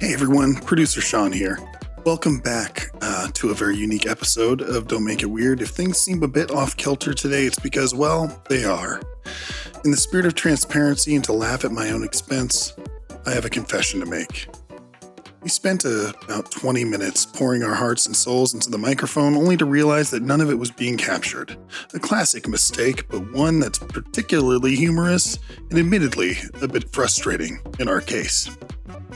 Hey everyone, producer Sean here. Welcome back to a very unique episode of Don't Make It Weird. If things seem a bit off kilter today, it's because, well, they are. In the spirit of transparency and to laugh at my own expense, I have a confession to make. We spent about 20 minutes pouring our hearts and souls into the microphone only to realize that none of it was being captured. A classic mistake, but one that's particularly humorous and admittedly a bit frustrating in our case.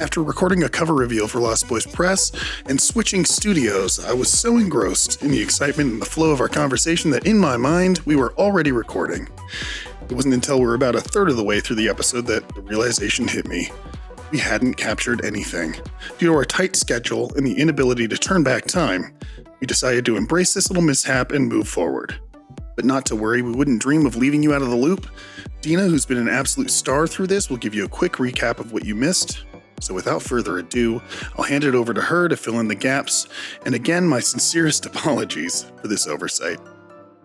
After recording a cover reveal for Lost Boys Press and switching studios, I was so engrossed in the excitement and the flow of our conversation that in my mind, we were already recording. It wasn't until we were about a third of the way through the episode that the realization hit me. We hadn't captured anything. Due to our tight schedule and the inability to turn back time, we decided to embrace this little mishap and move forward. But not to worry, we wouldn't dream of leaving you out of the loop. Dina, who's been an absolute star through this, will give you a quick recap of what you missed. So without further ado, I'll hand it over to her to fill in the gaps. And again, my sincerest apologies for this oversight.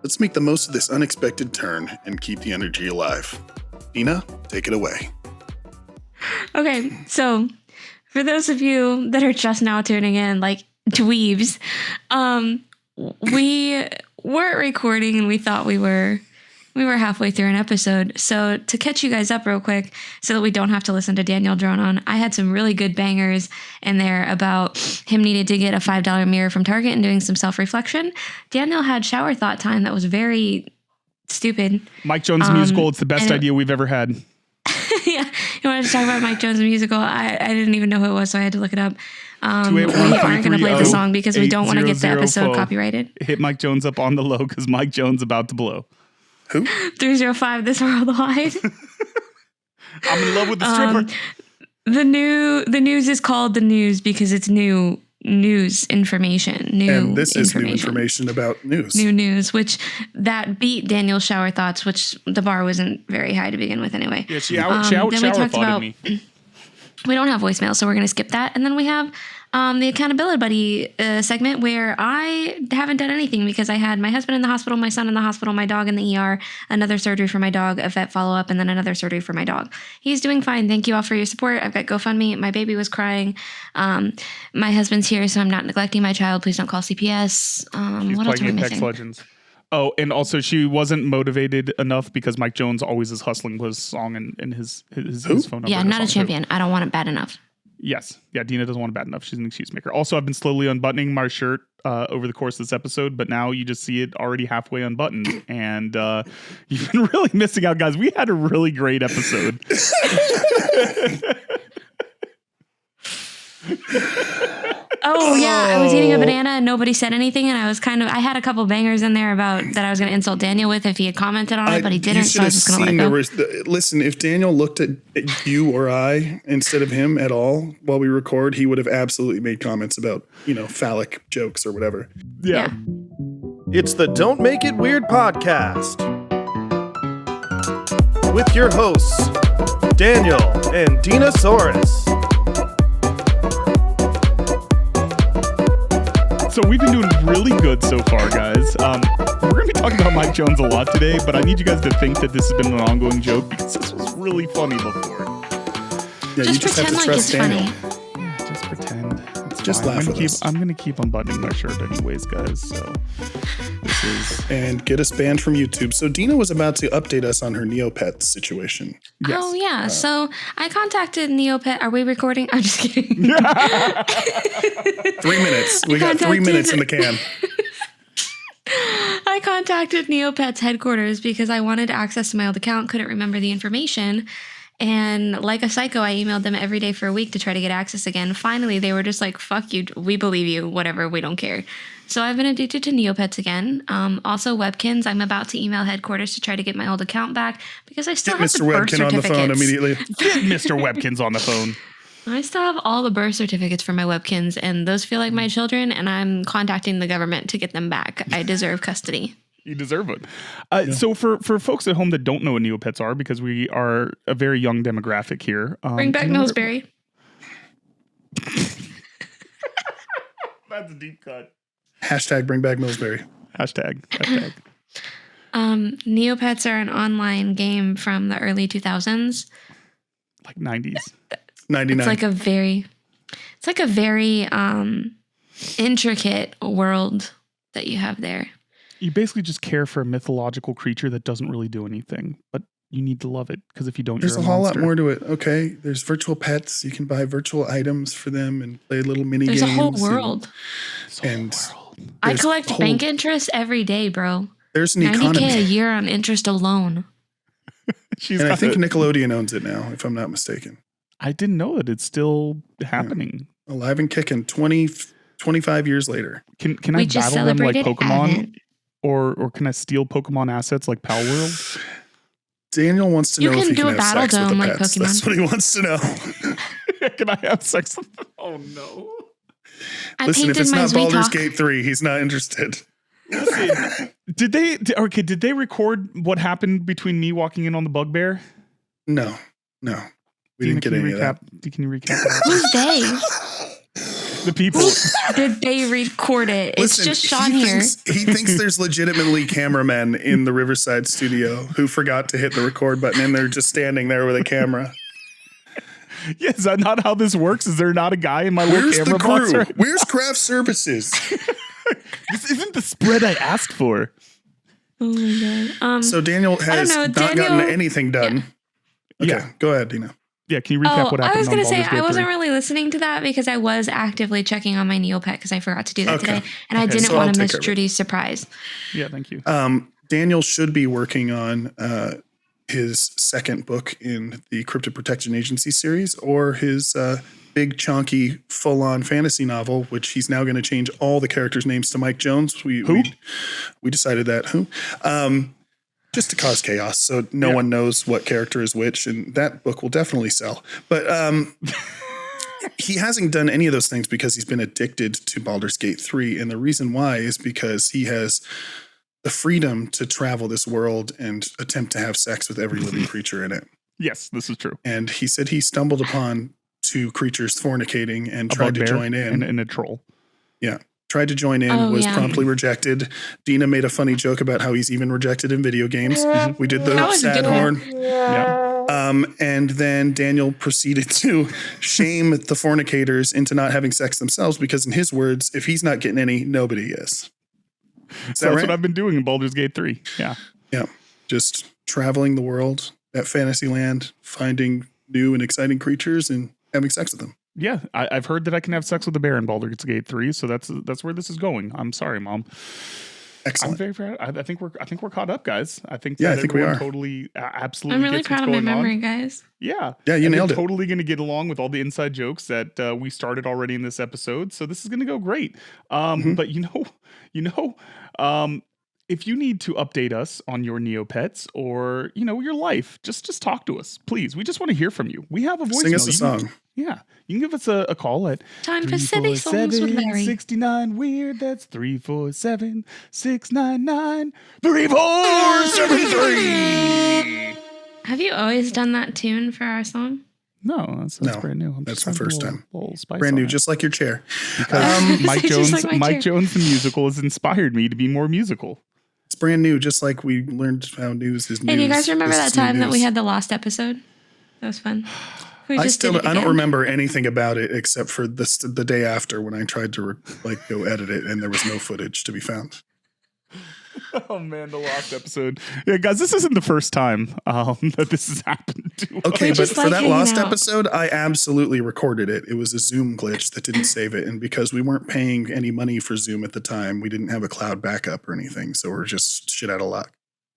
Let's make the most of this unexpected turn and keep the energy alive. Dina, take it away. Okay, so for those of you that are just now tuning in, like dweebs, we weren't recording and we thought we were halfway through an episode. So to catch you guys up real quick so that we don't have to listen to Daniel drone on, I had some really good bangers in there about him needing to get a $5 mirror from Target and doing some self-reflection. Daniel had shower thought time that was very stupid. Mike Jones musical, it's the best idea we've ever had. Yeah, you wanted to talk about Mike Jones' musical. I didn't even know who it was, so I had to look it up. We aren't going to play the song because we don't want to get the episode copyrighted. Hit Mike Jones up on the low because Mike Jones about to blow. Who? 305 this worldwide. I'm in love with the stripper. The news is called the news because it's new news information. And this is new information about news. New news, which that beat Daniel's shower thoughts, which the bar wasn't very high to begin with anyway. Yeah, she shower thoughted me. We don't have voicemail, so we're going to skip that. And then we have the accountability buddy segment where I haven't done anything because I had my husband in the hospital, my son in the hospital, my dog in the ER, another surgery for my dog, a vet follow-up, and then another surgery for my dog. He's doing fine. Thank you all for your support. I've got GoFundMe. My baby was crying. My husband's here, so I'm not neglecting my child. Please don't call CPS. What else are we missing? Legends. Oh, and also she wasn't motivated enough because Mike Jones always is hustling with his song and his phone number. Yeah, not a champion. I don't want it bad enough. Yes. Yeah, Dina doesn't want it bad enough. She's an excuse maker. Also, I've been slowly unbuttoning my shirt over the course of this episode, but now you just see it already halfway unbuttoned. And you've been really missing out, guys. We had a really great episode. Oh, yeah. I was eating a banana and nobody said anything. And I had a couple bangers in there about that I was going to insult Daniel with if he had commented on it, but he didn't. So I was just going to let it go. Listen, if Daniel looked at you or I instead of him at all while we record, he would have absolutely made comments about, phallic jokes or whatever. Yeah. It's the Don't Make It Weird podcast with your hosts, Daniel and Dinasaurus. So we've been doing really good so far, guys. We're going to be talking about Mike Jones a lot today, but I need you guys to think that this has been an ongoing joke because this was really funny before. Yeah, just pretend like it's Daniel. Funny. Yeah, just pretend. It's just fine. laugh with us. I'm going to keep unbuttoning my shirt anyways, guys. So this is... And get us banned from YouTube. So Dina was about to update us on her Neopets situation. Yes. Oh, yeah. So I contacted Neopet. Are we recording? I'm just kidding. 3 minutes. We got 3 minutes in the can. I contacted Neopets headquarters because I wanted access to my old account, couldn't remember the information. And like a psycho, I emailed them every day for a week to try to get access again. Finally, they were just like, fuck you. We believe you. Whatever. We don't care. So I've been addicted to Neopets again. Also, Webkins. I'm about to email headquarters to try to get my old account back because I still have the birth certificates. Get Mr. Webkin on the phone immediately. Get Mr. Webkins on the phone. I still have all the birth certificates for my Webkins, and those feel like my children, and I'm contacting the government to get them back. I deserve custody. You deserve it. So for folks at home that don't know what Neopets are, because we are a very young demographic here. Bring back Millsbury. That's a deep cut. Hashtag bring back Millsbury. Hashtag. Neopets are an online game from the early 2000s. Like 90s. 99. It's like a very... It's like a very intricate world that you have there. You basically just care for a mythological creature that doesn't really do anything, but you need to love it because if you don't, There's you're a a whole lot monster. more to it. Okay, there's virtual pets. You can buy virtual items for them and play little mini There's games. a whole world. And I there's collect whole- bank interest every day, bro. There's an 90K a economy. year on interest alone. She's And I got think a- Nickelodeon owns it now, if I'm not mistaken. I didn't know that it's still happening. Alive and kicking 25 years later. Can We I just battle them like celebrated Pokemon, Advent. or can I steal Pokemon assets like Pal World? Daniel wants to You know if can he do can a have battle sex with the dome like pets. Pokemon. That's what he wants to know. Can I have sex with them? Oh no! I Listen, if painted it's my not Baldur's Zweetalk. Gate 3, he's not interested. Listen, did they record what happened between me walking in on the bugbear? No. We Dina, didn't get can any you of that. Can you recap? that? Who's they? The people. Did they record it? It's Listen, just Sean here. He thinks there's legitimately cameramen in the Riverside studio who forgot to hit the record button and they're just standing there with a camera. Yeah, is that not how this works? Is there not a guy in my little Where's camera the box? crew? Right? Where's craft services? This isn't the spread I asked for. Oh my god. So Daniel has know, not Daniel- gotten anything done. Okay, Yeah. go ahead, Dina. Yeah, can you recap Oh, what happened? I was going on to say, Baldur's Gate I wasn't 3? really listening to that because I was actively checking on my Neopet because I forgot to do that Okay. today. And I Okay. didn't So I'll want to take miss care of it. Judy's surprise. Yeah, thank you. Daniel should be working on his second book in the Cryptid Protection Agency series or his big, chunky, full-on fantasy novel, which he's now going to change all the characters' names to Mike Jones. We decided that. Who? Just to cause chaos, so no one knows what character is which, and that book will definitely sell. But he hasn't done any of those things because he's been addicted to Baldur's Gate 3, and the reason why is because he has the freedom to travel this world and attempt to have sex with every living creature in it. Yes, this is true. And he said he stumbled upon two creatures fornicating and A tried to bugbear join in. and a troll. Yeah. Tried to join in, Oh, was yeah. promptly rejected. Dina made a funny joke about how he's even rejected in video games. We did the That was a sad good one. horn. Yeah. And then Daniel proceeded to shame the fornicators into not having sex themselves because, in his words, if he's not getting any, nobody is. Is that That's right? what I've been doing in Baldur's Gate 3. Yeah. Yeah. Just traveling the world, that fantasy land, finding new and exciting creatures and having sex with them. Yeah, I've heard that I can have sex with a bear in Baldur's Gate 3, so that's where this is going. I'm sorry, Mom. Excellent. I'm very proud. I think we're caught up, guys. I think Yeah, that I think we everyone are. totally absolutely. I'm really gets proud what's of my going on. memory, guys. Yeah, Yeah, you And nailed they're it. Totally going to get along with all the inside jokes that we started already in this episode. So this is going to go great. But if you need to update us on your Neopets or your life, just talk to us, please. We just want to hear from you. We have a voicemail. Sing us a You song. can- Yeah, you can give us a call at Time for silly songs with Larry. 69 weird. That's 347-699-3473. Have you always done that tune for our song? No, that's No, brand new. I'm that's just the trying to first put a time. little spice Brand on new, it. just like your chair. Mike Just Jones, like my Mike chair. Jones, the musical, has inspired me to be more musical. It's brand new, just like we learned how news is news. Hey, do you guys remember This that is new time that we news. had the lost episode? That was fun. We I just did it don't again. remember anything about it except for the day after when I tried to go edit it and there was no footage to be found. Oh man, the lost episode. Yeah, guys, this isn't the first time that this has happened to us. Okay, We but just for like that hanging lost out. episode, I absolutely recorded it. It was a Zoom glitch that didn't save it, and because we weren't paying any money for Zoom at the time, we didn't have a cloud backup or anything, so we're just shit out of luck.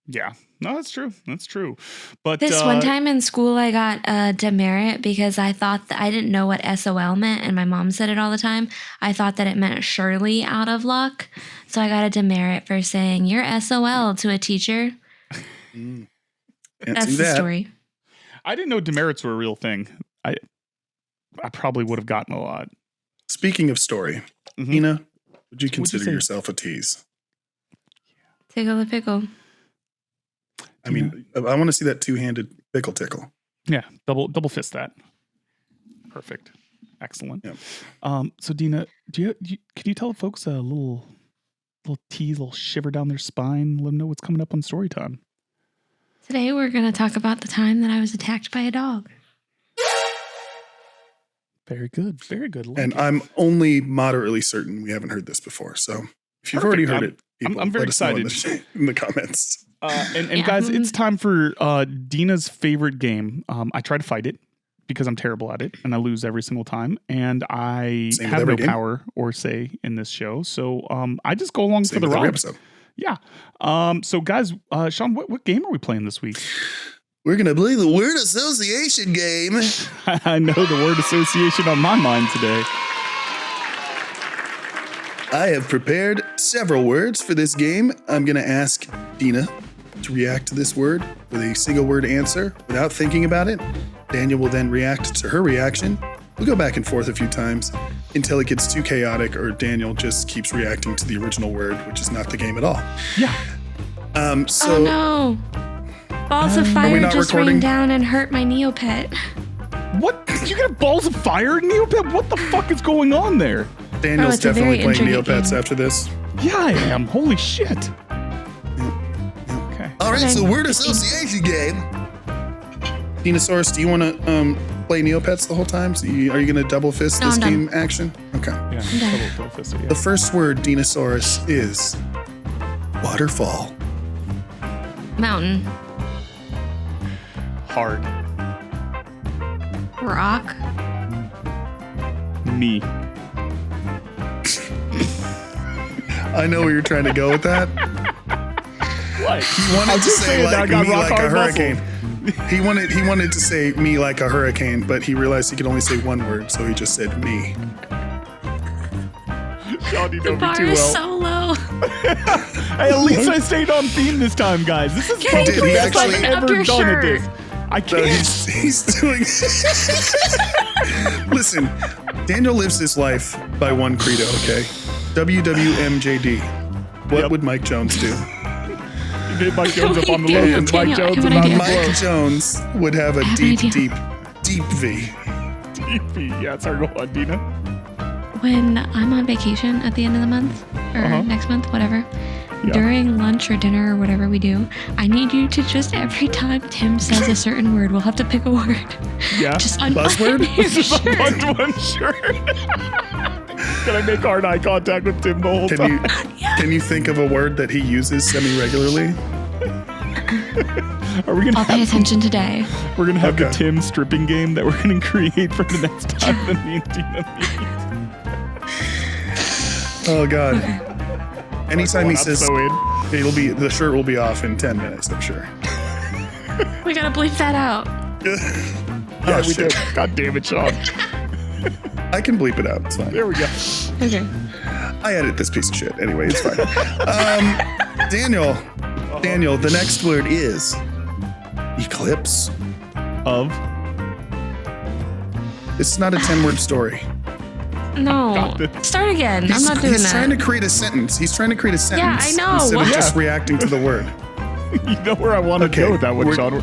Yeah, no, that's true. That's true. But This one time in school, I got a demerit because I thought that I didn't know what SOL meant, and my mom said it all the time. I thought that it meant surely out of luck. So I got a demerit for saying you're SOL to a teacher. Can't That's see the that. story. I didn't know demerits were a real thing. I probably would have gotten a lot. Speaking of story, Mhm. Nina, would you you consider say? yourself a tease? Tickle the pickle. I mean, I want to see that two-handed pickle tickle. Yeah, double fist that. Perfect. Excellent. Yep. So Dina, can you tell folks a little tease, a little shiver down their spine, let them know what's coming up on story time? Today we're going to talk about the time that I was attacked by a dog. Very good. Very good. And I'm only moderately certain we haven't heard this before. So if you've already heard it, people, I'm very let us know excited in the comments. And guys, it's time for Dina's favorite game. I try to fight it because I'm terrible at it and I lose every single time. And I have no power or say in this show. So I just go along for the ride. Yeah. So guys, Sean, what game are we playing this week? We're going to play the word association game. I know the word association on my mind today. I have prepared several words for this game. I'm going to ask Dina to react to this word with a single word answer without thinking about it. Daniel will then react to her reaction. We'll go back and forth a few times until it gets too chaotic or Daniel just keeps reacting to the original word, which is not the game at all. Yeah. So oh no. Balls of fire just recording? rained down and hurt my Neopet. What? Did you get balls of fire in Neopet? What the fuck is going on there? Daniel's definitely playing Neopets after this. Yeah, I am. Holy shit. Okay. All right, so word association game. Dinasaurus, do you want to play Neopets the whole time? So are you going to double fist this game action? Okay. Yeah, double fist it, yeah. The first word, Dinasaurus, is waterfall. Mountain. Hard. Rock. Me. I know where you're trying to go with that. What? He wanted to say like me like a hurricane. He wanted to say me like a hurricane, but he realized he could only say one word, so he just said me. Sean, you know The bar me too is well. so low. Hey, at least I stayed on theme this time, guys. This is Can probably you the best please I've button up ever your done at shirt? this. I No, can't. he's doing. Listen, Daniel lives his life by one credo, okay? WWMJD. What would Mike Jones do? You get Mike Jones up on the Daniel, low because Mike Daniel, I Jones have is an not idea. the blow. Mike Jones would have a I have an deep, idea. deep, deep V. DP. Yeah, sorry, go on, Dina. When I'm on vacation at the end of the month or next month, whatever, during lunch or dinner or whatever we do, I need you to just every time Tim says a certain word, we'll have to pick a word. Yeah. Just Buzzword? This is a one shirt. Can I make hard eye contact with Tim the whole time? Can you think of a word that he uses semi-regularly? Are we gonna I'll pay attention today. We're gonna have the Okay. Tim stripping game that we're gonna create for the next time that me and Dina meet. Oh God! Anytime he says, so in. the shirt will be off in 10 minutes. I'm sure. We gotta bleep that out. Yeah, we do. God damn it, Sean. I can bleep it out. It's fine. There we go. Okay. I edit this piece of shit anyway. It's fine. Daniel, the next word is eclipse. Of It's not a 10-word story. No. Got it. Start again. I'm not doing He's that. trying to create a sentence. He's trying to create a sentence. I know. Instead of Yeah. just reacting to the word. you know where I want to Okay, go with that one, we're- Sean. Every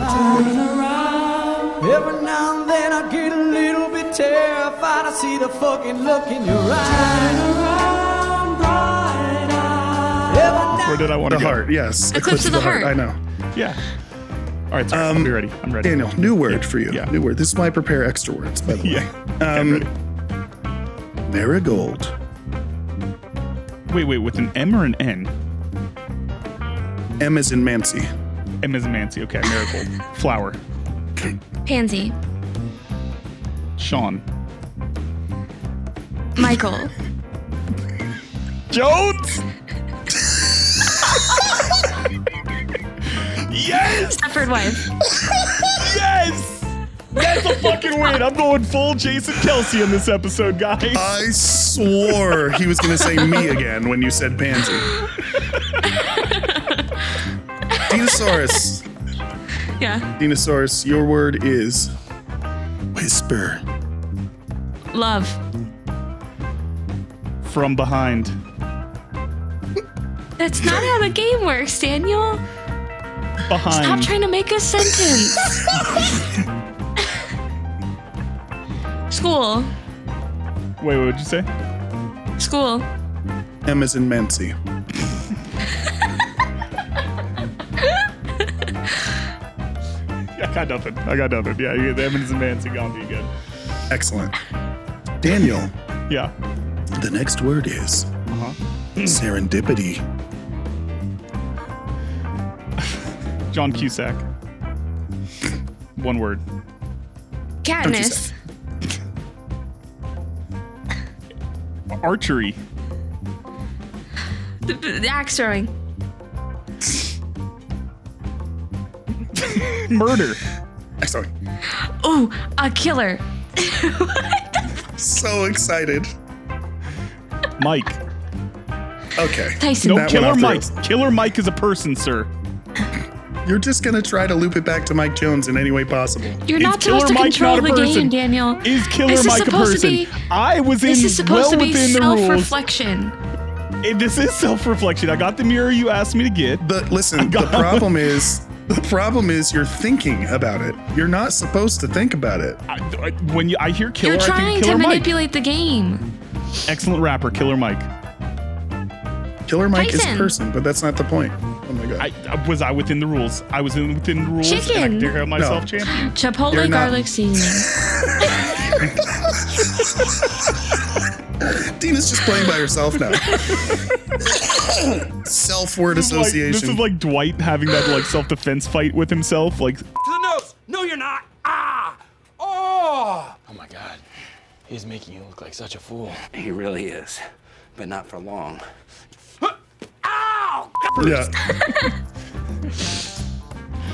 now and then I get a little bit terrified. I see the fucking look in your eyes. Where did I want The to go? heart, yes. Eclipse of the heart. I know. Yeah. All right, sorry. I'll be ready. I'm ready. Daniel, new word for you. Yeah. New word. This is why I prepare extra words, by the way. Yeah. I'm ready. Marigold. Wait, with an M or an N? M is in Mancy. M is Mancy. Okay, marigold. Flower. Pansy. Sean. Michael. Jones. Yes. Stepford wife. Yes. That's a fucking win. I'm going full Jason Kelsey in this episode, guys. I swore he was going to say me again when you said pansy. Dinasaurus. Yeah. Dinasaurus, your word is whisper. Love. From behind. That's not how the game works, Daniel. Behind. Stop trying to make a sentence. School. Wait, what did you say? School. M is in Mancy. I got nothing. Yeah, the Evans and Mancy gonna be good. Excellent. Daniel, Yeah. the next word is serendipity. John Cusack. One word. Katniss. Archery. The axe throwing. Murder. Sorry. Ooh, a killer. So excited. Mike. Okay. Tyson. No, That went Killer off the Mike. rails. Killer Mike is a person, sir. You're just going to try to loop it back to Mike Jones in any way possible. You're Is not Killer supposed to Mike control not a the person? game, Daniel. Is Killer This is Mike a supposed to person? be- I was in This is supposed well to be within the rules. self-reflection. This is self-reflection. I got the mirror you asked me to get. But listen, the problem is you're thinking about it. You're not supposed to think about it. When I hear Killer, You're I trying think to Killer Mike. manipulate the game. Excellent rapper, Killer Mike. Killer Mike is a Tyson. person, but that's not the point. Oh my god. Was I within the rules? I was within the rules. Chicken. And I declare myself No. champion. Chipotle You're not- garlic seasoning. Dina's just playing by herself now. Self-word association. This is like Dwight having that like self-defense fight with himself. Like, To the nose. No, you're not. Ah. Oh. Oh my God, he's making you look like such a fool. He really is, but not for long. Ow. Yeah.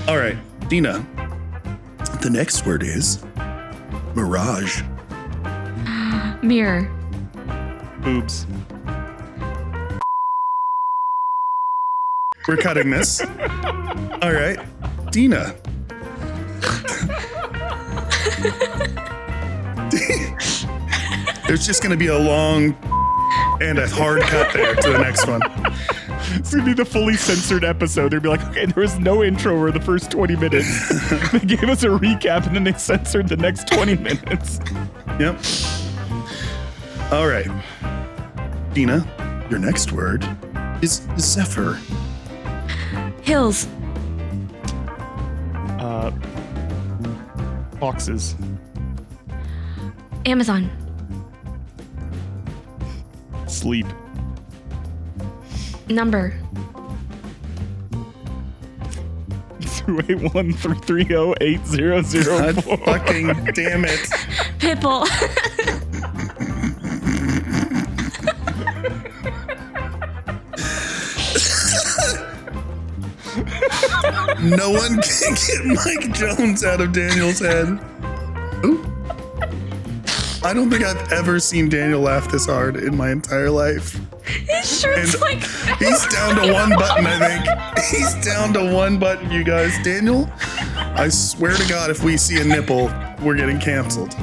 All right, Dina. The next word is mirage. Mirror. boobs. We're cutting this. All right, Dina. There's just going to be a long and a hard cut there to the next one. It's gonna be the fully censored episode. They'd be like, okay, there was no intro for the first 20 minutes. They gave us a recap and then they censored the next 20 minutes. Yep. All right. Dina, your next word is zephyr. Hills. Boxes. Amazon. Sleep. Number. 281-330-8004. God fucking damn it. Pitbull. No one can get Mike Jones out of Daniel's head. Ooh. I don't think I've ever seen Daniel laugh this hard in my entire life. His shirt's And like. he's down to one button, I think. He's down to one button, you guys. Daniel, I swear to God, if we see a nipple, we're getting canceled.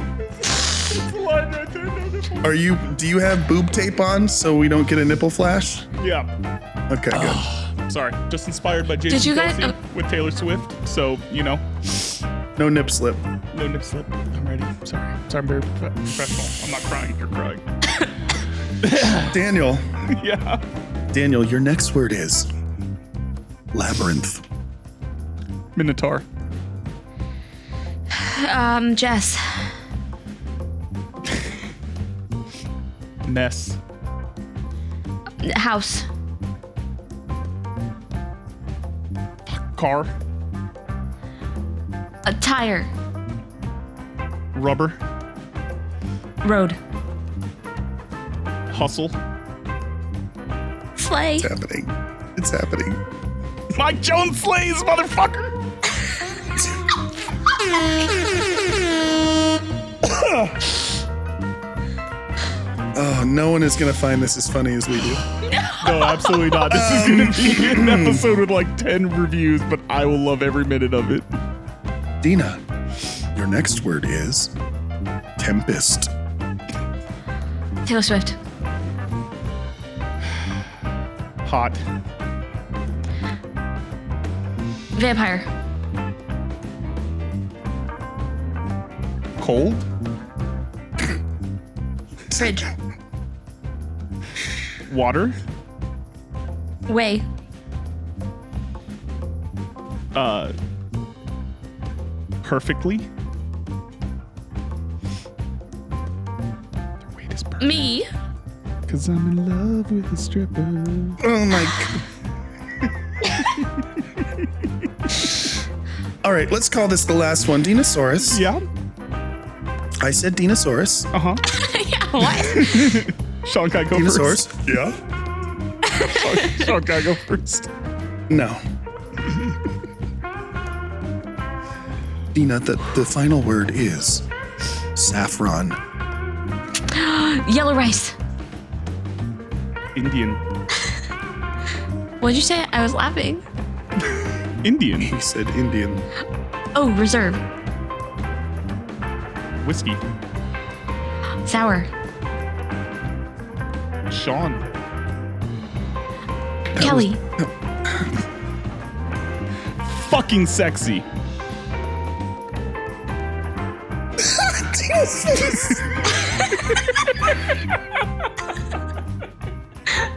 Do you have boob tape on so we don't get a nipple flash? Yeah. Okay, good. Sorry. Just inspired by Did Jason you guys- Kelsey with Taylor Swift. So, you know, No nip slip. no nip slip. I'm ready. Sorry, I'm very professional. I'm not crying. You're crying. Daniel, Yeah. Daniel, your next word is labyrinth. Minotaur. Jess. Mess. House. Car. A tire. Rubber. Road. Hustle. Sleigh. It's happening. It's happening. Mike Jones slays, motherfucker. Oh, no one is going to find this as funny as we do. No, absolutely not. This is going to be an episode with like 10 reviews, but I will love every minute of it. Dina, your next word is tempest. Taylor Swift. Hot. Vampire. Cold. Fridge. Water. Way. Perfectly. Me. Because I'm in love with a stripper. Oh my God. All right, let's call this the last one. Dinasaurus. Yeah. I said Dinasaurus. Uh-huh. Yeah, what? Sean, can I go Dinosaurs. first? Yeah. Sean, can I go first? No. Dina, the final word is saffron. Yellow rice. Indian. What'd you say? I was laughing. Indian. He said Indian. Oh, reserve. Whiskey. Sour. Sean. Kelly. Fucking sexy.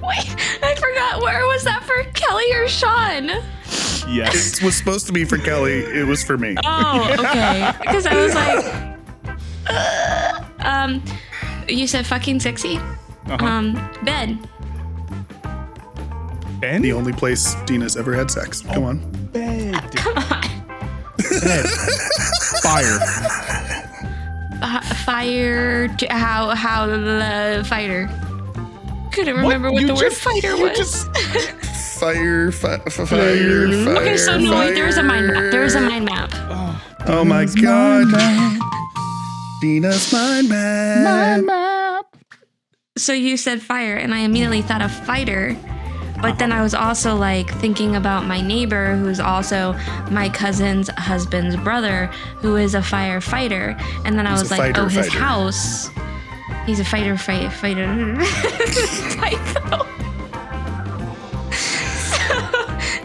Wait, I forgot. Where was that for Kelly or Sean? Yes. It was supposed to be for Kelly. It was for me. Oh, okay. Because I was like, you said fucking sexy? Bed. Ben? The only place Dina's ever had sex. Come on. Bed. Come on. Bed. Fire. Fire. How the fighter. Couldn't remember what the word fighter was. Fire. Okay, so no, wait, there was a mind map. There was a mind map. Oh my God. Dina's mind map. So you said fire, and I immediately thought of fighter. But then I was also like thinking about my neighbor, who's also my cousin's husband's brother, who is a firefighter. And then I was like, oh, his house. He's a fighter. Typo.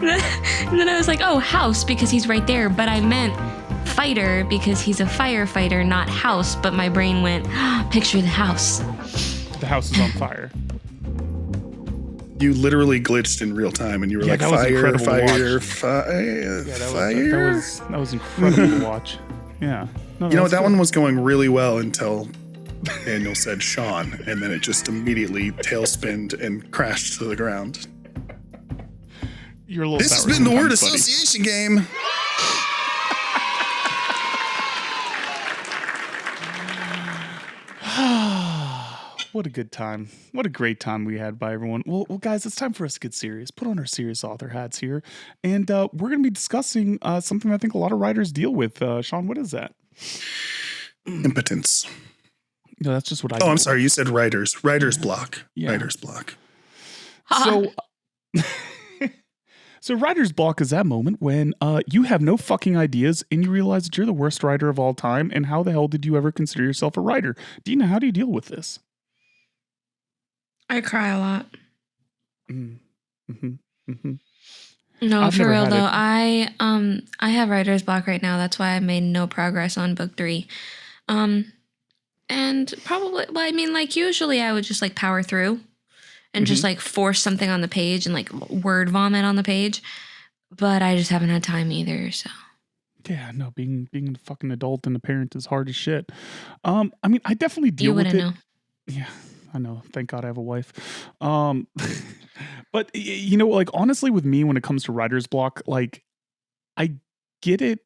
And then I was like, oh, house, because he's right there. But I meant fighter because he's a firefighter, not house. But my brain went, picture the house. The house is on fire. You literally glitched in real time, and you were like, that was incredible to fire. That was incredible to watch. Yeah. No, You know, that one was going really well until Daniel said Sean, and then it just immediately tailspinned and crashed to the ground. You're a little This has sour been the word sometimes, buddy. association game. What a good time. What a great time we had by everyone. Well, guys, it's time for us to get serious. Put on our serious author hats here. And we're going to be discussing something I think a lot of writers deal with. Sean, what is that? Impotence. No, that's just what I Oh, I'm do. sorry. You said writer's. Writer's block. Yeah. Writer's block. So, so writer's block is that moment when you have no fucking ideas and you realize that you're the worst writer of all time. And how the hell did you ever consider yourself a writer? Dina, how do you deal with this? I cry a lot. Mm-hmm. Mm-hmm. No, I've for never real had though. it. I have writer's block right now. That's why I made no progress on book 3. And probably, well, I mean, like usually I would just like power through and just like force something on the page and like word vomit on the page. But I just haven't had time either. So Yeah, no, being a fucking adult and a parent is hard as shit. I mean, I definitely deal with it. You wouldn't know. Yeah, I know. Thank God I have a wife. But you know, like honestly, with me, when it comes to writer's block, like I get it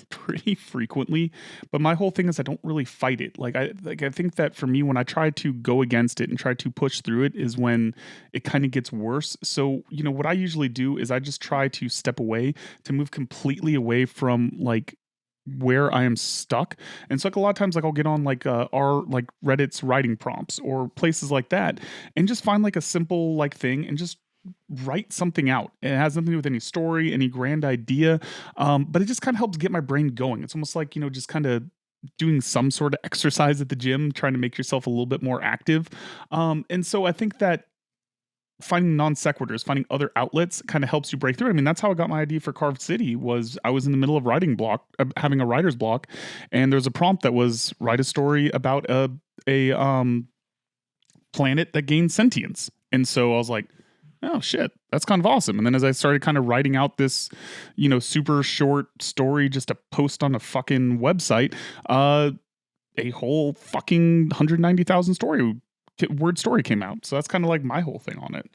pretty frequently, but my whole thing is I don't really fight it. I think that for me, when I try to go against it and try to push through it is when it kind of gets worse. So, you know, what I usually do is I just try to step away, to move completely away from like where I am stuck. And so like a lot of times, like I'll get on like our like Reddit's writing prompts or places like that and just find like a simple like thing and just write something out. It has nothing to do with any story, any grand idea, but it just kind of helps get my brain going. It's almost like, you know, just kind of doing some sort of exercise at the gym, trying to make yourself a little bit more active. And so I think that finding non sequiturs, finding other outlets kind of helps you break through. I mean, that's how I got my idea for Carved City. Was I was in the middle of having a writer's block, and there's a prompt that was write a story about a planet that gains sentience. And so I was like, oh shit, that's kind of awesome. And then as I started kind of writing out this, you know, super short story just to post on a fucking website, a whole fucking 190,000 story word story came out. So that's kind of like my whole thing on it.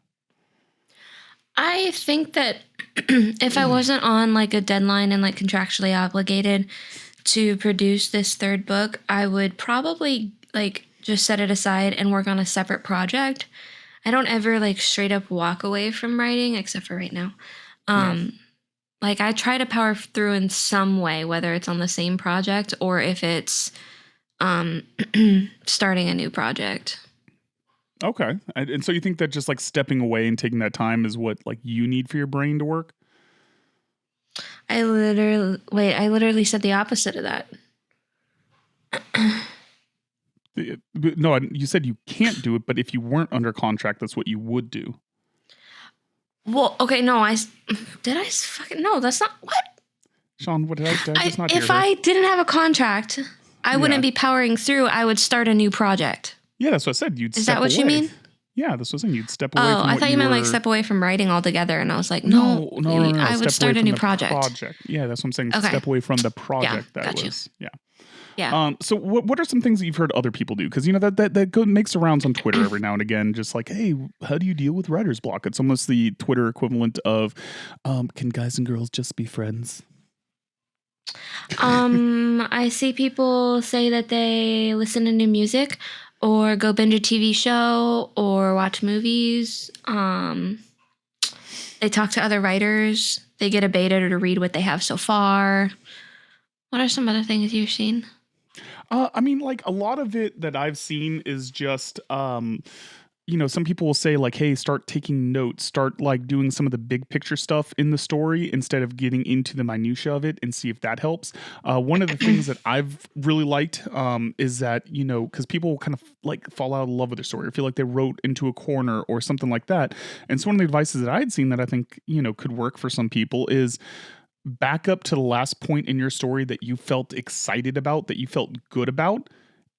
I think that if I wasn't on like a deadline and like contractually obligated to produce this third book, I would probably like just set it aside and work on a separate project. I don't ever like straight up walk away from writing, except for right now. Like I try to power through in some way, whether it's on the same project or if it's starting a new project. Okay. And so you think that just like stepping away and taking that time is what like you need for your brain to work? I literally said the opposite of that. No, you said you can't do it, but if you weren't under contract, that's what you would do. Well, okay, no, no, that's not what. Sean, what did I just not hear If that? I didn't have a contract, I wouldn't be powering through. I would start a new project. Yeah, that's what I said. You'd Is step that what away. you mean? Yeah, that's what I'm saying. You'd step away from I what thought you meant were... like step away from writing altogether. And I was like, no. I would start a new project. Yeah, that's what I'm saying. Okay. Step away from the project got you. Yeah. Yeah. So what are some things that you've heard other people do? Because, you know, that makes the rounds on Twitter every now and again. Just like, hey, how do you deal with writer's block? It's almost the Twitter equivalent of, can guys and girls just be friends? I see people say that they listen to new music or go binge a TV show or watch movies. They talk to other writers. They get a beta to read what they have so far. What are some other things you've seen? I mean, like a lot of it that I've seen is just, you know, some people will say like, hey, start taking notes, start like doing some of the big picture stuff in the story instead of getting into the minutia of it and see if that helps. One of the things that I've really liked is that, you know, because people kind of like fall out of love with their story or feel like they wrote into a corner or something like that. And so one of the advices that I had seen that I think, you know, could work for some people is back up to the last point in your story that you felt excited about, that you felt good about,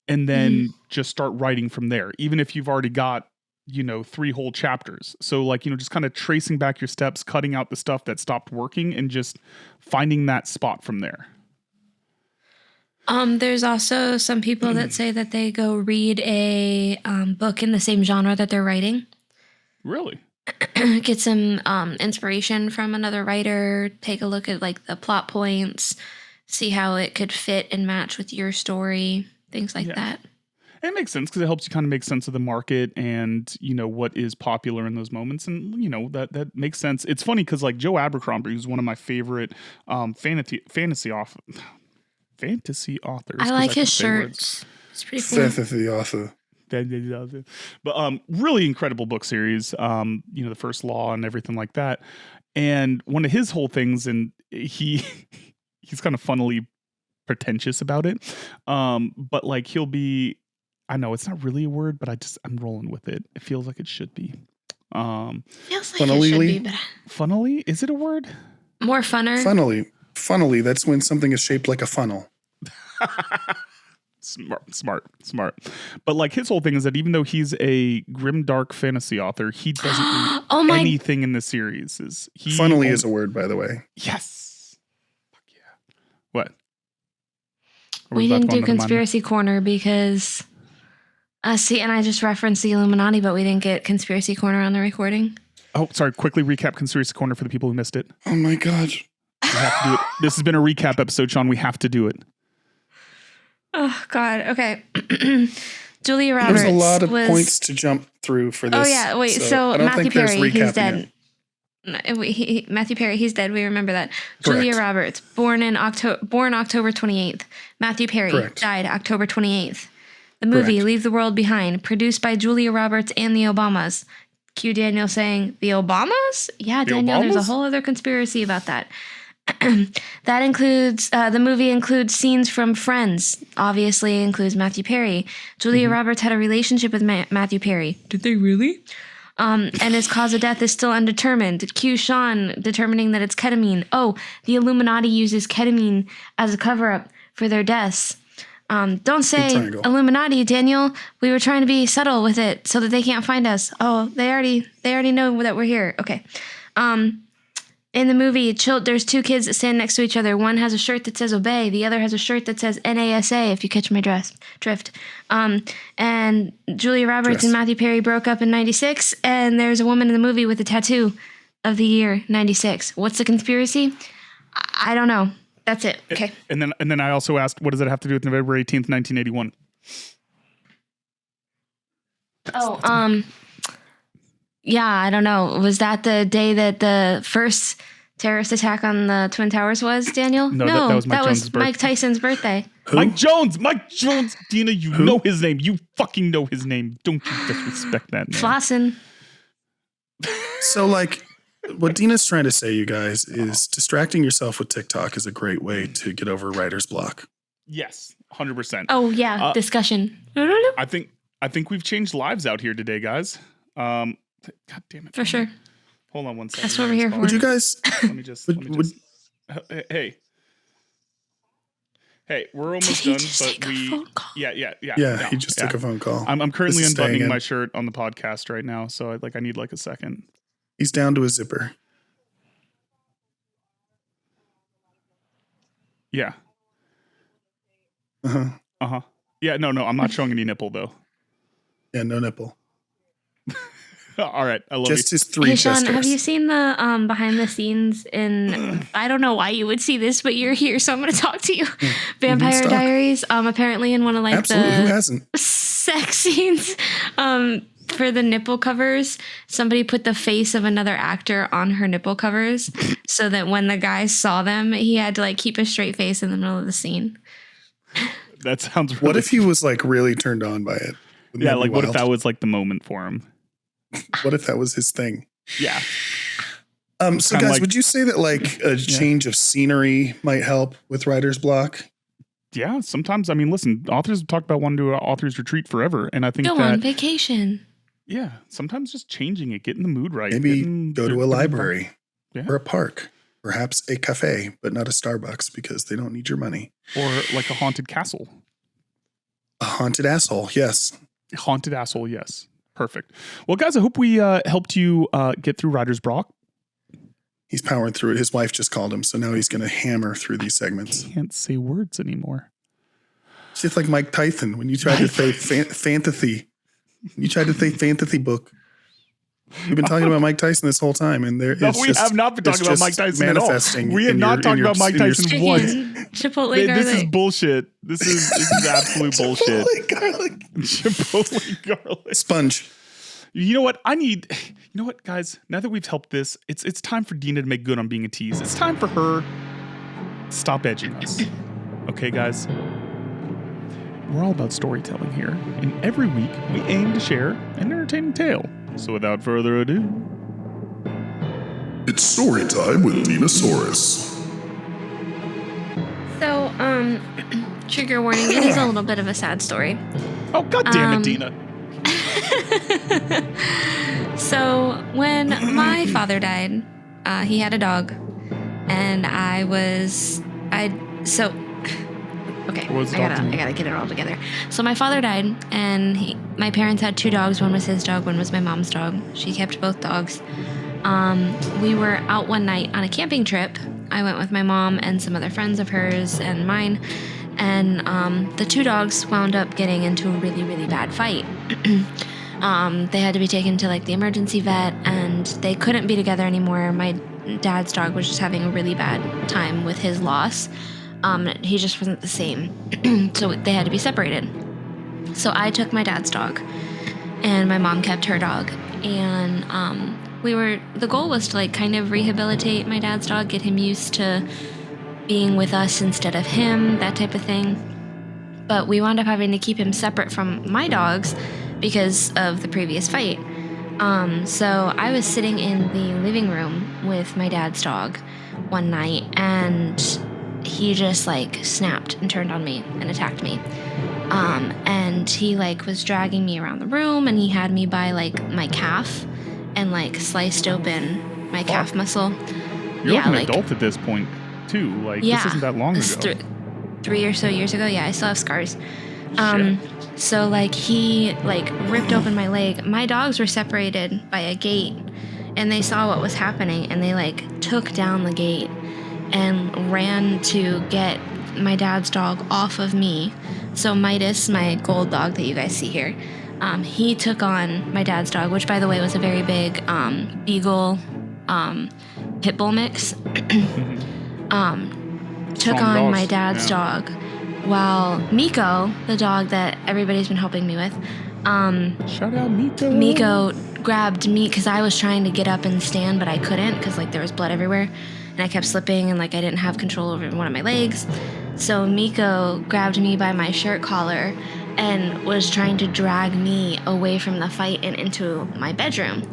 and then just start writing from there, even if you've already got, you know, 3 whole chapters. So like, you know, just kind of tracing back your steps, cutting out the stuff that stopped working and just finding that spot from there. There's also some people that say that they go read a book in the same genre that they're writing. Really? Get some inspiration from another writer, take a look at like the plot points, see how it could fit and match with your story, things like that. It makes sense because it helps you kind of make sense of the market and, you know, what is popular in those moments. And, you know, that makes sense. It's funny because like Joe Abercrombie, who's one of my favorite fantasy authors. I like his shirts. It's pretty cool. Fantasy author. But really incredible book series, you know, The First Law and everything like that. And one of his whole things, and he's kind of funnily pretentious about it. But like he'll be, I know it's not really a word, but I'm rolling with it. It feels like it should be. Feels like it should be, but Funnily? Is it a word? more funner. Funnily, that's when something is shaped like a funnel. Smart. But like his whole thing is that even though he's a grim, dark fantasy author, he doesn't read anything in the series. Funnily is a word, by the way. Yes. Fuck yeah. What? We didn't do Conspiracy Corner because, see, and I just referenced the Illuminati, but we didn't get Conspiracy Corner on the recording. Oh, sorry. Quickly recap Conspiracy Corner for the people who missed it. Oh my God. We have to do it. This has been a recap episode, Sean. We have to do it. Oh, God. Okay. Julia Roberts. There's a lot of points to jump through for this. Oh, yeah. Wait. So Matthew Perry, he's dead. Matthew Perry, he's dead. We remember that. Correct. Julia Roberts, born October 28th. Matthew Perry died October 28th. The movie Leave the World Behind, produced by Julia Roberts and the Obamas. Cue Daniel saying, the Obamas? Yeah, Daniel, there's a whole other conspiracy about that. That includes, the movie includes scenes from Friends, obviously includes Matthew Perry. Julia Roberts had a relationship with Matthew Perry. Did they really? And his cause of death is still undetermined. Cue Sean determining that it's ketamine. Oh, the Illuminati uses ketamine as a cover-up for their deaths. Don't say Illuminati, Daniel. We were trying to be subtle with it so that they can't find us. Oh, they already know that we're here. Okay. In the movie, there's two kids that stand next to each other. One has a shirt that says obey. The other has a shirt that says NASA, if you catch my drift. And Julia Roberts and Matthew Perry broke up in 96. And there's a woman in the movie with a tattoo of the year 96. What's the conspiracy? I don't know. That's it. Okay. And then I also asked, what does it have to do with November 18th, 1981? Yeah, I don't know. Was that the day that the first terrorist attack on the Twin Towers was, Daniel? No, that was Mike Jones' birthday. Mike Tyson's birthday. Who? Mike Jones. Dina, you know his name. You fucking know his name. Don't you disrespect that man. Flossin. So, like, what Dina's trying to say, you guys, is distracting yourself with TikTok is a great way to get over writer's block. Yes, 100%. Oh, yeah, discussion. I think we've changed lives out here today, guys. God damn it. For sure. Hold on one second. That's what we're here for. Would you guys... Let me just... Hey, we're almost done, but we... Phone call? Yeah, he just took a phone call. I'm currently This is staying unbuttoning in. my shirt on the podcast right now, so I need like a second. He's down to a zipper. Yeah. Uh-huh. Yeah, no, I'm not showing any nipple, though. Yeah, no nipple. All right, I love Just you. his three Hey, Sean, chest have hairs. you seen the behind the scenes in... I don't know why you would see this, but you're here, so I'm going to talk to you. Vampire Stop. Diaries. Apparently in one of like Absolutely, who the hasn't? sex scenes for the nipple covers, somebody put the face of another actor on her nipple covers so that when the guy saw them, he had to like keep a straight face in the middle of the scene. That sounds really... What if he was like really turned on by it? Wouldn't Yeah, that be like what if wild? that was like the moment for him? What if that was his thing? Yeah. So Kinda guys, like- would you say that like a change of scenery might help with writer's block? Yeah, sometimes, I mean, listen, authors have talked about wanting to do an author's retreat forever, and I think Go that... on vacation. Yeah, sometimes just changing it, getting the mood right. Maybe getting go to a library Yeah. or a park, perhaps a cafe, but not a Starbucks because they don't need your money. Or like a haunted castle. A haunted asshole, yes. Haunted asshole, yes. Perfect. Well, guys, I hope we helped you get through Writer's Block. He's powering through it. His wife just called him, so now he's going to hammer through these segments. Can't say words anymore. It's just like Mike Tyson when you tried to say fantasy. You tried to say fantasy book. We've been talking about Mike Tyson this whole time, and there. No, we have not been talking about Mike Tyson at all. We have not talked about Mike Tyson once. Chipotle garlic. This is bullshit. This is absolute bullshit. Chipotle garlic. Chipotle garlic. Sponge. You know what? You know what, guys? Now that we've helped this, it's time for Dina to make good on being a tease. It's time for her to stop edging us. Okay, guys? We're all about storytelling here, and every week we aim to share an entertaining tale. So without further ado... It's story time with Dinasaurus. So, trigger warning, it is a little bit of a sad story. Oh, God damn it, Dina. So, when my father died, he had a dog, and okay, What was the I dog's name? gotta get it all together. So my father died, and my parents had two dogs. One was his dog, one was my mom's dog. She kept both dogs. We were out one night on a camping trip. I went with my mom and some other friends of hers and mine, and the two dogs wound up getting into a really, really bad fight. They had to be taken to like the emergency vet, and they couldn't be together anymore. My dad's dog was just having a really bad time with his loss. He just wasn't the same. So they had to be separated. So I took my dad's dog, and my mom kept her dog. And the goal was to like kind of rehabilitate my dad's dog, get him used to being with us instead of him, that type of thing. But we wound up having to keep him separate from my dogs because of the previous fight. So I was sitting in the living room with my dad's dog one night, and he just like snapped and turned on me and attacked me. And he like was dragging me around the room, and he had me by like my calf and like sliced open my calf muscle. You're like an adult at this point, too. Like, this isn't that long ago. 3 or so years ago. Yeah, I still have scars. Shit. So like he like ripped open my leg. My dogs were separated by a gate, and they saw what was happening, and they like took down the gate and ran to get my dad's dog off of me. So Midas, my gold dog that you guys see here, he took on my dad's dog, which by the way was a very big beagle pit bull mix. Took on my dad's dog, while Miko, the dog that everybody's been helping me with, shout out Miko. Miko grabbed me because I was trying to get up and stand, but I couldn't because like there was blood everywhere, and I kept slipping and like I didn't have control over one of my legs. So Miko grabbed me by my shirt collar and was trying to drag me away from the fight and into my bedroom.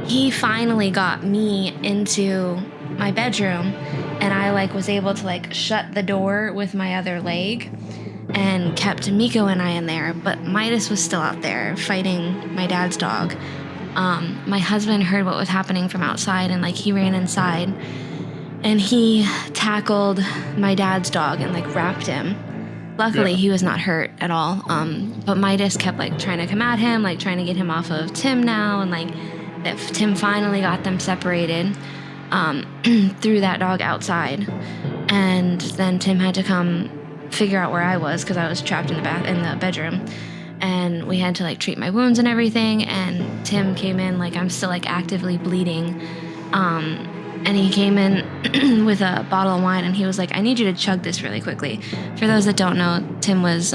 He finally got me into my bedroom, and I like was able to like shut the door with my other leg and kept Miko and I in there, but Midas was still out there fighting my dad's dog. My husband heard what was happening from outside, and like he ran inside and he tackled my dad's dog and like wrapped him. Luckily, he was not hurt at all. But Midas kept like trying to come at him, like trying to get him off of Tim now, and like that Tim finally got them separated. Threw that dog outside, and then Tim had to come figure out where I was because I was trapped in the bedroom, and we had to like treat my wounds and everything. And Tim came in like I'm still like actively bleeding, and he came in with a bottle of wine, and he was like, "I need you to chug this really quickly." For those that don't know, Tim was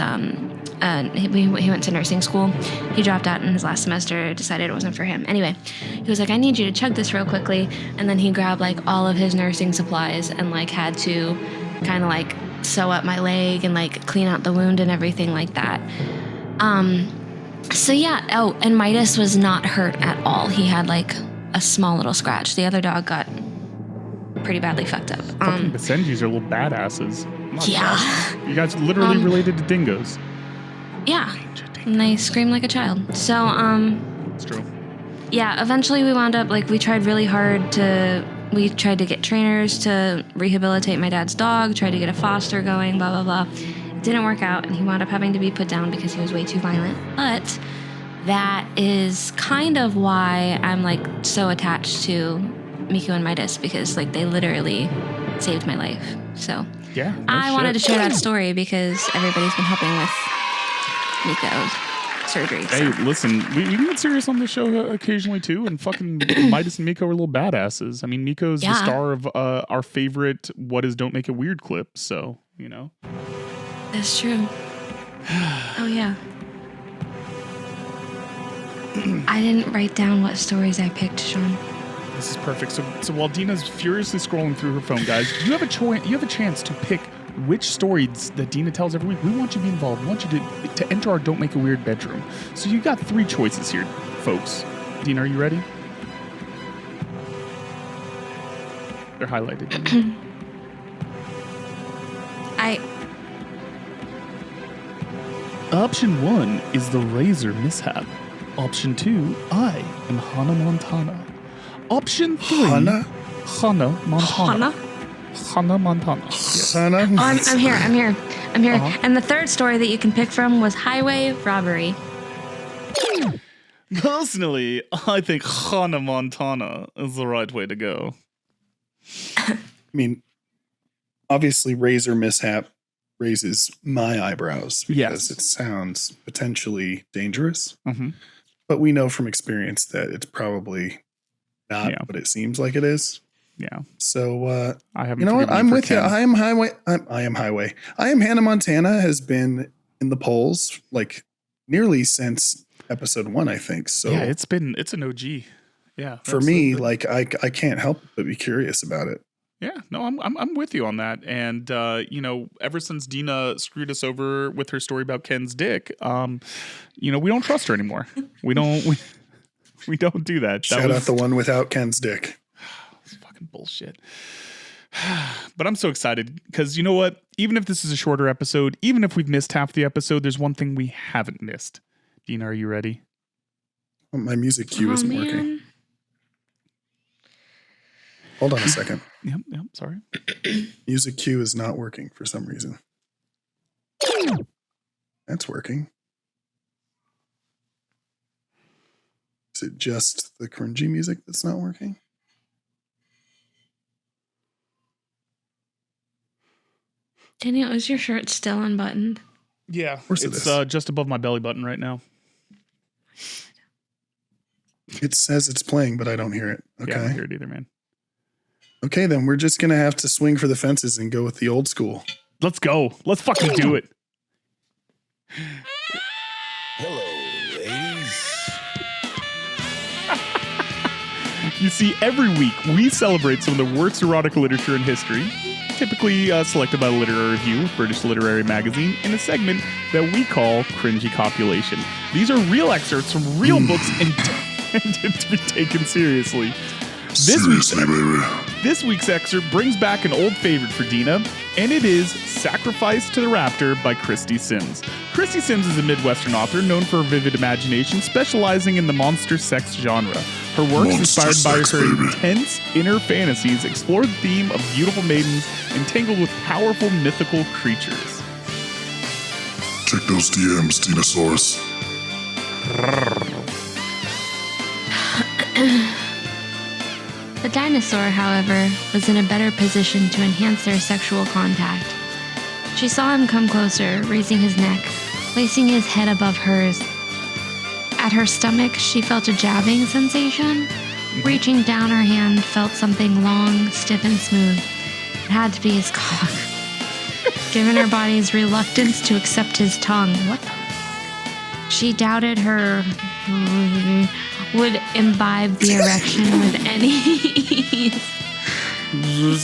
he went to nursing school. He dropped out in his last semester, decided it wasn't for him. Anyway, he was like, I need you to chug this real quickly. And then he grabbed like all of his nursing supplies and like had to kind of like sew up my leg and like clean out the wound and everything like that. So yeah, oh, and Midas was not hurt at all. He had like a small little scratch. The other dog got pretty badly fucked up. Fucking Basenjis are little badasses. Yeah. You guys literally related to dingoes. Yeah, and they scream like a child. So, It's true. Yeah, eventually we wound up, like, we tried really hard we tried to get trainers to rehabilitate my dad's dog, tried to get a foster going, blah, blah, blah. It didn't work out, and he wound up having to be put down because he was way too violent. But that is kind of why I'm, like, so attached to Miko and Midas, because, like, they literally saved my life. So, yeah, I wanted to share that story because everybody's been helping with Miko's surgery. Hey, listen, we can get serious on this show occasionally too, and fucking Midas and Miko are little badasses. I mean, Miko's the star of our favorite "What Is Don't Make It Weird" clip, so you know. That's true. Oh yeah. I didn't write down what stories I picked, Sean. This is perfect. So while Dina's furiously scrolling through her phone, guys, you have a chance to pick which stories that Dina tells every week. We want you to be involved. We want you to enter our Don't Make It Weird bedroom. So you got 3 choices here, folks. Dina, are you ready? They're highlighted. Option 1 is the razor mishap. Option 2, I am Hannah Montana. Option 3, Hannah Montana. Hannah Montana. Yes. Oh, I'm here. Uh-huh. And the third story that you can pick from was highway robbery. Personally, I think Hannah Montana is the right way to go. I mean, obviously, razor mishap raises my eyebrows because it sounds potentially dangerous. Mm-hmm. But we know from experience that it's probably not what it seems like it is. Yeah. So, I haven't. You know what? I'm with you. I am highway. I am highway. I am Hannah Montana has been in the polls like nearly since episode 1, I think. So yeah, it's an OG. Yeah. For me, like I can't help but be curious about it. Yeah, no, I'm with you on that. And you know, ever since Dina screwed us over with her story about Ken's dick, you know, we don't trust her anymore. We don't do that. Shout out the one without Ken's dick. It's fucking bullshit. But I'm so excited because you know what? Even if this is a shorter episode, even if we've missed half the episode, there's one thing we haven't missed. Dina, are you ready? My music cue isn't working. Hold on a second. Yep, sorry. Music cue is not working for some reason. That's working. Is it just the cringy music that's not working? Daniel, is your shirt still unbuttoned? Yeah, Of course it's it is. just above my belly button right now. It says it's playing, but I don't hear it. Okay. Yeah, I don't hear it either, man. Okay, then we're just going to have to swing for the fences and go with the old school. Let's go. Let's fucking do it. Hello, ladies. You see, every week we celebrate some of the worst erotic literature in history, typically selected by the Literary Review, British literary magazine, in a segment that we call Cringy Copulation. These are real excerpts from real books intended to be taken seriously. Seriously, baby. This week's excerpt brings back an old favorite for Dina, and it is Sacrifice to the Raptor by Christy Sims. Christy Sims is a Midwestern author known for her vivid imagination, specializing in the monster sex genre. Her works, Monster inspired sex, by her baby. intense inner fantasies, explore the theme of beautiful maidens entangled with powerful mythical creatures. Check those DMs, Dinasaurus. The dinosaur, however, was in a better position to enhance their sexual contact. She saw him come closer, raising his neck, placing his head above hers. At her stomach, she felt a jabbing sensation. Reaching down her hand, felt something long, stiff, and smooth. It had to be his cock. Given her body's reluctance to accept his tongue, she doubted her would imbibe the erection with any ease.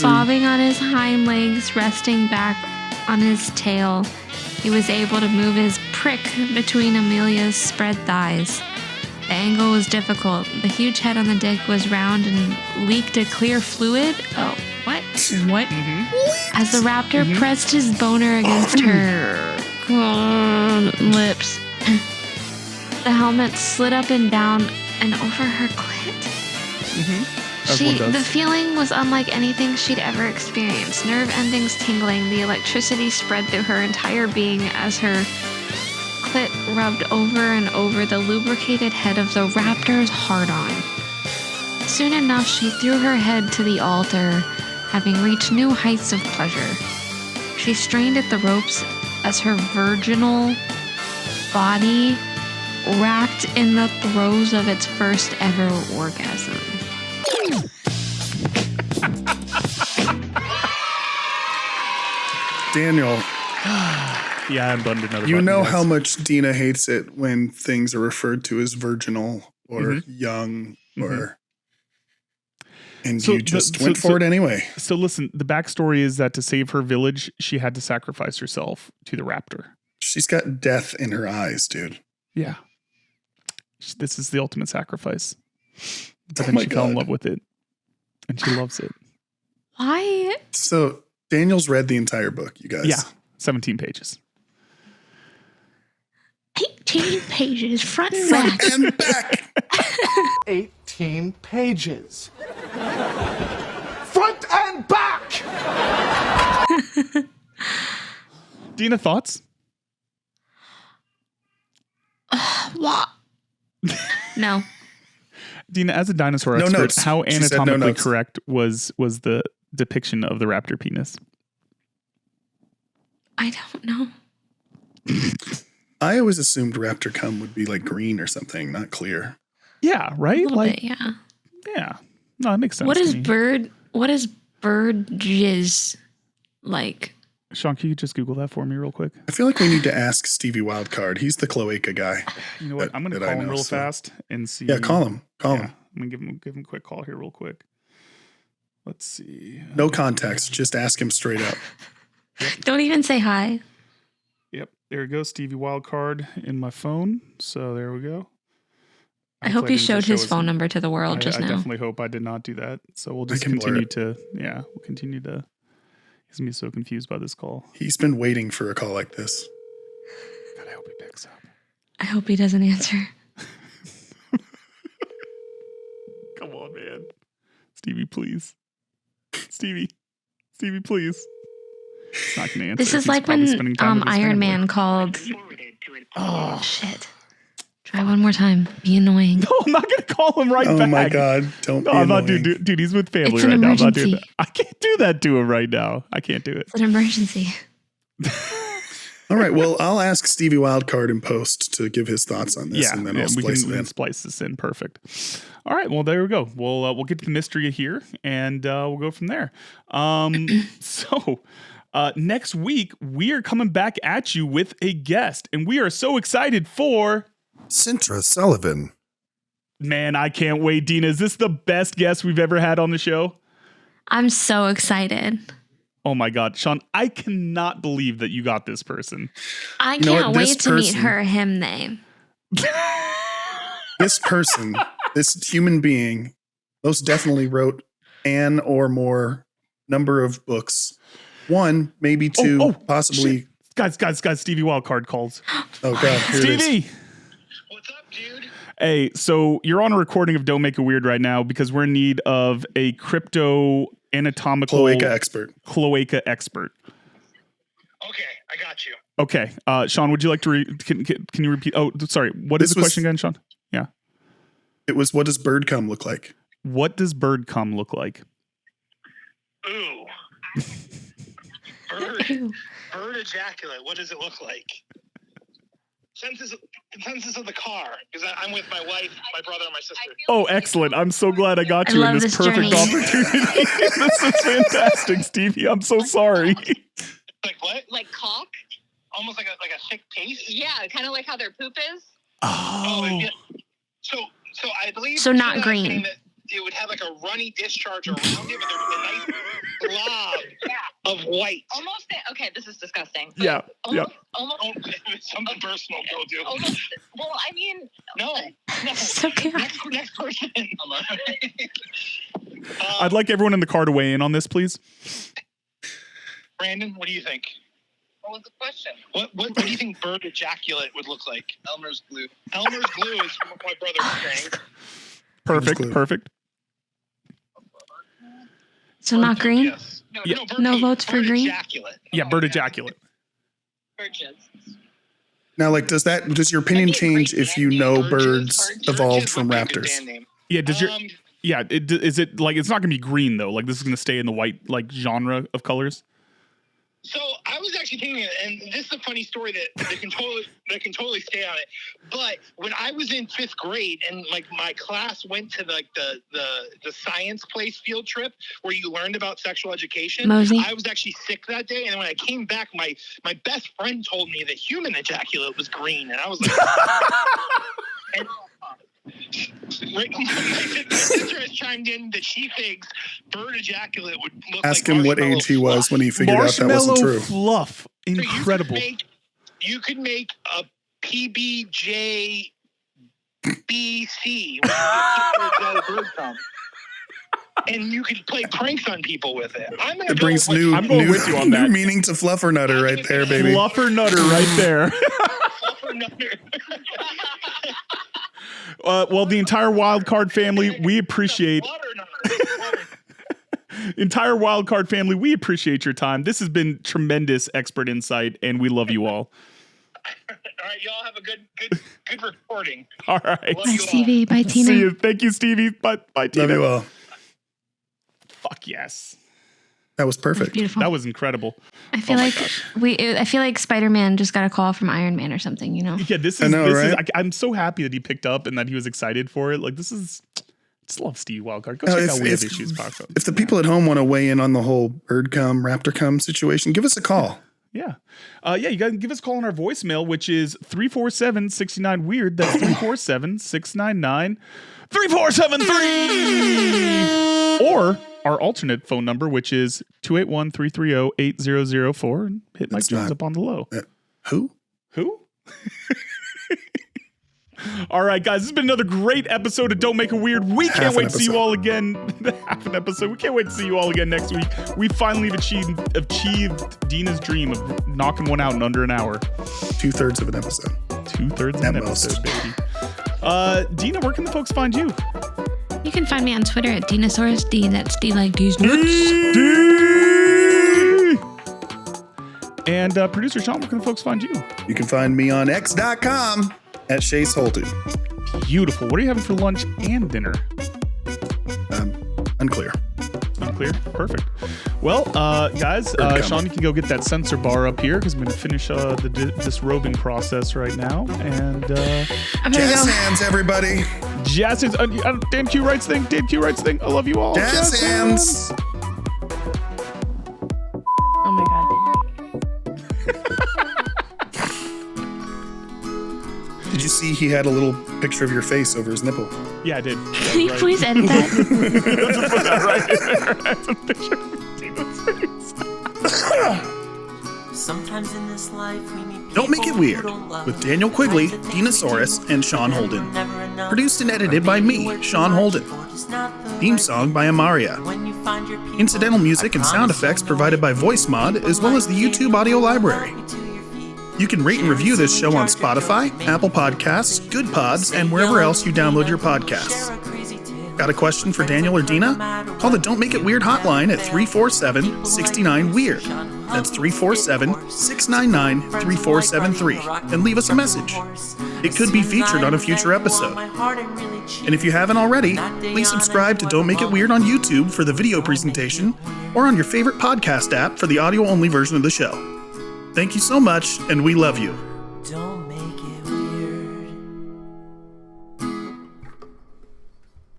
Bobbing on his hind legs, resting back on his tail, he was able to move his prick between Amelia's spread thighs. The angle was difficult. The huge head on the dick was round and leaked a clear fluid. Oh, what? What? As the raptor pressed his boner against her lips, the helmet slid up and down and over her clit. The feeling was unlike anything she'd ever experienced. Nerve endings tingling, the electricity spread through her entire being as her clit rubbed over and over the lubricated head of the raptor's hard-on. Soon enough, she threw her head to the altar, having reached new heights of pleasure. She strained at the ropes as her virginal body racked in the throes of its first ever orgasm. Daniel, Yeah, I'm bummed another you button, know guys. how much Dina hates it when things are referred to as virginal or young or... And So you the- just so- went so- for it anyway. So listen, the backstory is that to save her village, she had to sacrifice herself to the raptor. She's got death in her eyes, dude. Yeah. This is the ultimate sacrifice. But Oh then my she fell in God. love with it. And she loves it. Why? So Daniel's read the entire book, you guys. Yeah. 17 pages. 18 pages, front and back. And back. 18 pages. Front and back! Dina, thoughts? What? No. Dina, as a dinosaur No expert, notes. how She said no anatomically notes. correct was the depiction of the raptor penis? I don't know. I always assumed raptor cum would be like green or something, not clear. Yeah, right? A little Like, bit, yeah. yeah. No, that makes sense. What to is me. bird jizz like? Sean, can you just Google that for me real quick? I feel like we need to ask Stevie Wildcard. He's the cloaca guy. You know what? I'm going to that call I him know, real so- fast and see. Yeah, call him. Call Yeah, him. I'm going to give him a quick call here real quick. Let's see. No context. Just ask him straight up. Don't even say hi. Yep, there we go. Stevie Wildcard in my phone. So there we go. I hope Hopefully he didn't showed just show his us- phone number to the world just I now. definitely hope I did not do that. So we'll just can blur continue it. to, we'll continue to. He's going to be so confused by this call. He's been waiting for a call like this. God, I hope he picks up. I hope he doesn't answer. Come on, man. Stevie, please. Stevie, please. He's not going to answer. This is He's like probably when spending time with his Iron family. Man called. Oh shit! Try one more time. Be annoying. No, I'm not going to call him right Oh back. my God. Don't No, be I'm not, annoying. dude, he's with family It's an right now. I'm not doing emergency. that. I can't do that to him right now. I can't do it. It's an emergency. All right. Well, I'll ask Stevie Wildcard in post to give his thoughts on this, Yeah, and then I'll splice it in. splice this in. Perfect. All right. Well, there we go. We'll get to the mystery here, and we'll go from there. So next week we are coming back at you with a guest, and we are so excited for Sintra Sullivan. Man, I can't wait. Dina, is this the best guest we've ever had on the show? I'm so excited. Oh my God, Sean, I cannot believe that you got this person. I know what? can't This wait to meet person- her, him, they. This person, this human being, most definitely wrote an or more number of books. One, maybe two, possibly. Shit. Guys, Stevie Wildcard calls. Oh God, here it is. Stevie! What's up, dude? Hey, so you're on a recording of Don't Make It Weird right now because we're in need of a crypto anatomical Cloaca expert. Okay, I got you. Okay, Sean, would you like to can you repeat? Oh, sorry. What is This the was- question again, Sean? Yeah. It was, what does bird cum look like? What does bird cum look like? Ooh. Bird ejaculate. What does it look like? Census of the car, because I'm with my wife, my brother, and my sister. Oh, excellent. I'm so glad I got I you in love this this perfect journey. opportunity. This is fantastic, Stevie. I'm so sorry. Like what? Like caulk? Almost like a thick paste? Yeah, kind of like how their poop is. Oh, Oh. yeah. So I believe. So not Tina was green. saying that it would have like a runny discharge around it, but there'd be a nice blob of white. Almost. Okay, this is disgusting. Yeah. Yeah. Almost. Oh, it's something personal, go do. Almost. Well, I mean, No. So chaotic. Next person. I'd like everyone in the car to weigh in on this, please. Brandon, what do you think? what was the question? What do you think bird ejaculate would look like? Elmer's glue. Elmer's glue is what my brother was saying. Perfect. So not green? Yes. Yeah. No votes for bird green? Ejaculate. Yeah, bird ejaculate. Birches. Now, like, does your opinion change if you know birds evolved from raptors? Yeah, is it like, it's not gonna be green though? Like, this is gonna stay in the white like genre of colors? So I was actually thinking, and this is a funny story that can totally stay on it. But when I was in 5th grade, and like my class went to like the science place field trip where you learned about sexual education, Mosey. I was actually sick that day, and then when I came back, my best friend told me that human ejaculate was green, and I was like. And, my sister has chimed in that she thinks bird ejaculate would look Ask like him what age he was when he figured out that wasn't true. Fluff. So Incredible. you could make a PBJ BC and you could play pranks on people with it. It brings new with you on that. meaning to Fluffer Nutter right there, baby. Fluffer Nutter right there. Fluffer Nutter. Well, the entire Wildcard family, we appreciate. Entire Wildcard family, we appreciate your time. This has been tremendous expert insight, and we love you all. All right, y'all have a good recording. All right. Bye, Stevie. Bye, Tina. See you. Thank you, Stevie. Bye, Tina. Love you all. Fuck yes. That was perfect. Beautiful. That was incredible. I feel I feel like Spider-Man just got a call from Iron Man or something, you know? Yeah, this is. I'm so happy that he picked up and that he was excited for it. Like, this is. Just love Stevie Wildcard. Go check out Weird Issues podcast. If the people at home want to weigh in on the whole bird cum, raptor cum situation, give us a call. Yeah. You got to give us a call on our voicemail, which is 347-69-WEIRD. That's 347-699-3473. Or our alternate phone number, which is 281-330-8004. And hit Mike Jones up on the low. Who? All right, guys, this has been another great episode of Don't Make It Weird. We can't wait to see you all again. Half an episode. We can't wait to see you all again next week. We finally have achieved Dina's dream of knocking one out in under an hour. 2/3 of an episode. 2/3 of an episode, baby. Dina, where can the folks find you? You can find me on Twitter at Dinasaurus D. That's D like D's nuts. D! And producer Sean, where can the folks find you? You can find me on x.com at Chase Holty. Beautiful. What are you having for lunch and dinner? Unclear. Unclear? Perfect. Well, Well, guys, Sean, you can go get that sensor bar up here because I'm going to finish the disrobing process right now. And I'm gonna Jazz go. hands, everybody. jazz hands. Dan Q writes thing. Dan Q writes thing. I love you all. Jazz hands. Oh my god. Did you see he had a little picture of your face over his nipple? Yeah, I did. Can you please edit that? Let's put that right in there. That's a picture of Dina's face. Sometimes in this life we meet Don't Make It Weird with Daniel Quigley, Dinasaurus, and Sean Holden. Produced and edited by me, Sean Holden. Theme song by Amaria. Incidental music and sound effects provided by VoiceMod, as well as the YouTube audio library. You can rate and review this show on Spotify, Apple Podcasts, Good Pods, and wherever else you download your podcasts. Got a question for Daniel or Dina? Call the Don't Make It Weird hotline at 347-69-WEIRD. That's 347-699-3473, and leave us a message. It could be featured on a future episode. And if you haven't already, please subscribe to Don't Make It Weird on YouTube for the video presentation, or on your favorite podcast app for the audio-only version of the show. Thank you so much, and we love you. Don't make it weird.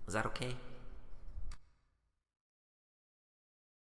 Was that okay?